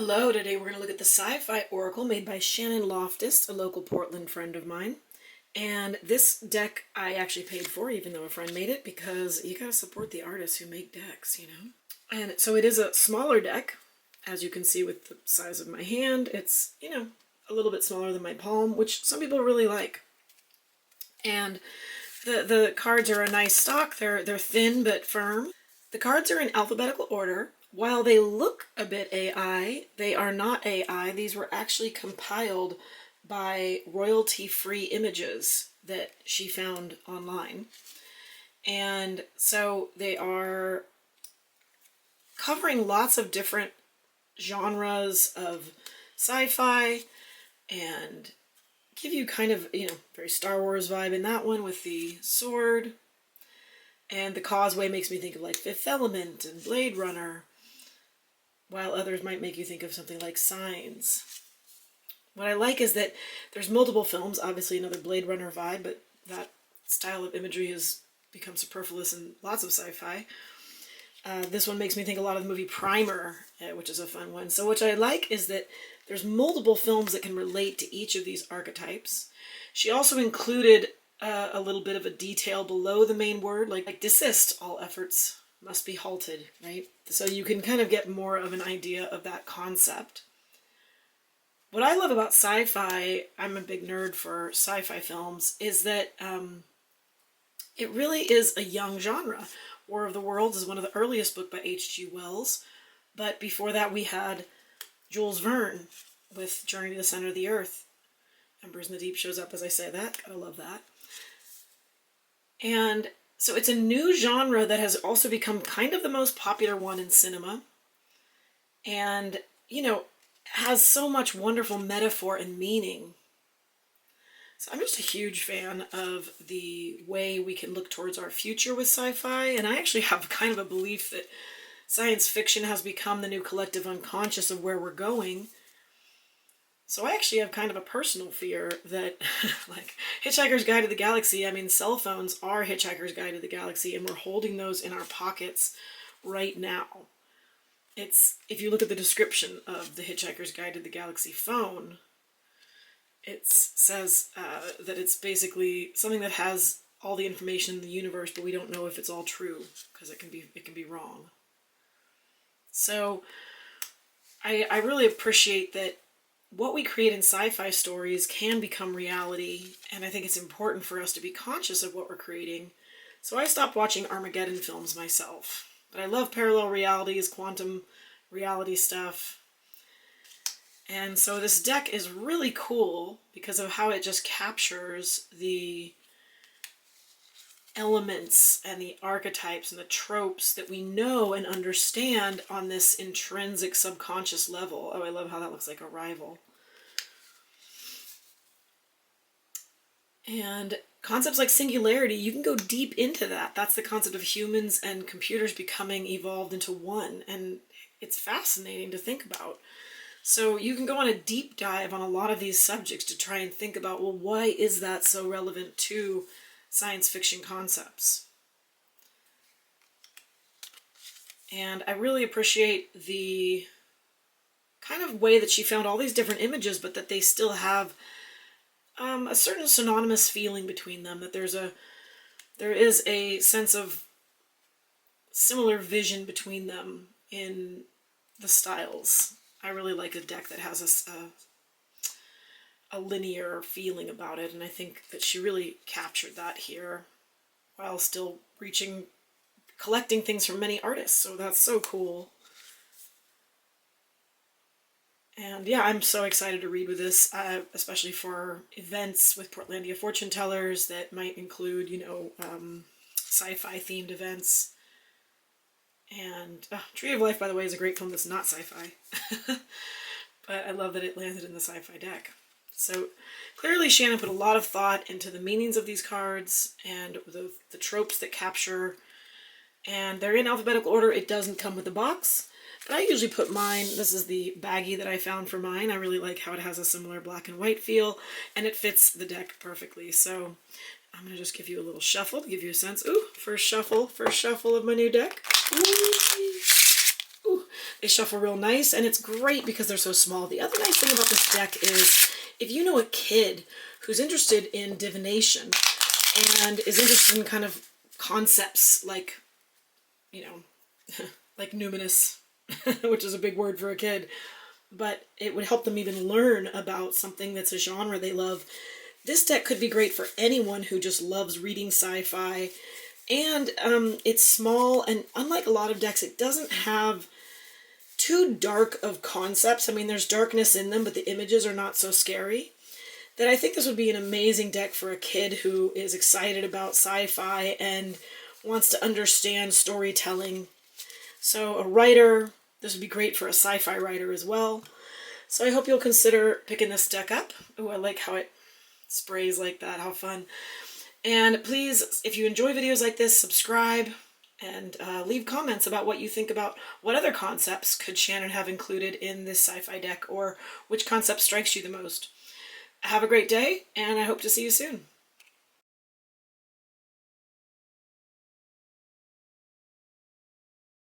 Hello, today we're going to look at the Sci-Fi Oracle made by Shannon Loftis, a local Portland friend of mine. And this deck I actually paid for, even though a friend made it, because you gotta support the artists who make decks, you know? And so it is a smaller deck, as you can see with the size of my hand. It's, you know, a little bit smaller than my palm, which some people really like. And the cards are a nice stock. They're thin but firm. The cards are in alphabetical order. While they look a bit AI, they are not AI. These were actually compiled by royalty-free images that she found online. And so they are covering lots of different genres of sci-fi and give you kind of, you know, very Star Wars vibe in that one with the sword. And the Causeway makes me think of like Fifth Element and Blade Runner, while others might make you think of something like Signs. What I like is that there's multiple films, obviously another Blade Runner vibe, but that style of imagery has become superfluous in lots of sci-fi. This one makes me think a lot of the movie Primer, which is a fun one. So what I like is that there's multiple films that can relate to each of these archetypes. She also included a little bit of a detail below the main word, like desist, all efforts must be halted, right? So you can kind of get more of an idea of that concept. What I love about sci-fi, I'm a big nerd for sci-fi films, is that it really is a young genre. War of the Worlds is one of the earliest books by H.G. Wells, but before that we had Jules Verne with Journey to the Center of the Earth. Embers in the Deep shows up as I say that. Gotta love that. And so it's a new genre that has also become kind of the most popular one in cinema. And, you know, has so much wonderful metaphor and meaning. So I'm just a huge fan of the way we can look towards our future with sci-fi. And I actually have kind of a belief that science fiction has become the new collective unconscious of where we're going. So I actually have kind of a personal fear that, like, Hitchhiker's Guide to the Galaxy, I mean, cell phones are Hitchhiker's Guide to the Galaxy, and we're holding those in our pockets right now. It's, if you look at the description of the Hitchhiker's Guide to the Galaxy phone, it says that it's basically something that has all the information in the universe, but we don't know if it's all true, because it can be wrong. So I really appreciate that what we create in sci-fi stories can become reality, and I think it's important for us to be conscious of what we're creating. So I stopped watching Armageddon films myself, but I love parallel realities, quantum reality stuff. And so this deck is really cool because of how it just captures the elements and the archetypes and the tropes that we know and understand on this intrinsic subconscious level. Oh, I love how that looks like a rival. And concepts like singularity, you can go deep into that. That's the concept of humans and computers becoming evolved into one. And it's fascinating to think about. So you can go on a deep dive on a lot of these subjects to try and think about, well, why is that so relevant to science fiction concepts? And I really appreciate the kind of way that she found all these different images, but that they still have a certain synonymous feeling between them, that there is a sense of similar vision between them in the styles. I really like a deck that has a linear feeling about it, and I think that she really captured that here while still collecting things from many artists, so that's so cool. And yeah, I'm so excited to read with this, especially for events with Portlandia fortune tellers that might include, you know, sci-fi themed events. And Tree of Life, by the way, is a great film that's not sci-fi. But I love that it landed in the sci-fi deck. So clearly Shannon put a lot of thought into the meanings of these cards and the tropes that capture. And they're in alphabetical order. It doesn't come with a box. But I usually put mine, this is the baggie that I found for mine. I really like how it has a similar black and white feel, and it fits the deck perfectly. So I'm going to just give you a little shuffle to give you a sense. Ooh, first shuffle of my new deck. Ooh. Ooh. They shuffle real nice, and it's great because they're so small. The other nice thing about this deck is if you know a kid who's interested in divination and is interested in kind of concepts like, you know, like numinous, which is a big word for a kid, but it would help them even learn about something that's a genre they love. This deck could be great for anyone who just loves reading sci-fi. And it's small, and unlike a lot of decks, it doesn't have too dark of concepts. I mean, there's darkness in them, but the images are not so scary. That I think this would be an amazing deck for a kid who is excited about sci-fi and wants to understand storytelling. So a writer, this would be great for a sci-fi writer as well. So I hope you'll consider picking this deck up. Oh, I like how it sprays like that. How fun. And please, if you enjoy videos like this, subscribe and leave comments about what you think about what other concepts could Shannon have included in this sci-fi deck, or which concept strikes you the most. Have a great day, and I hope to see you soon.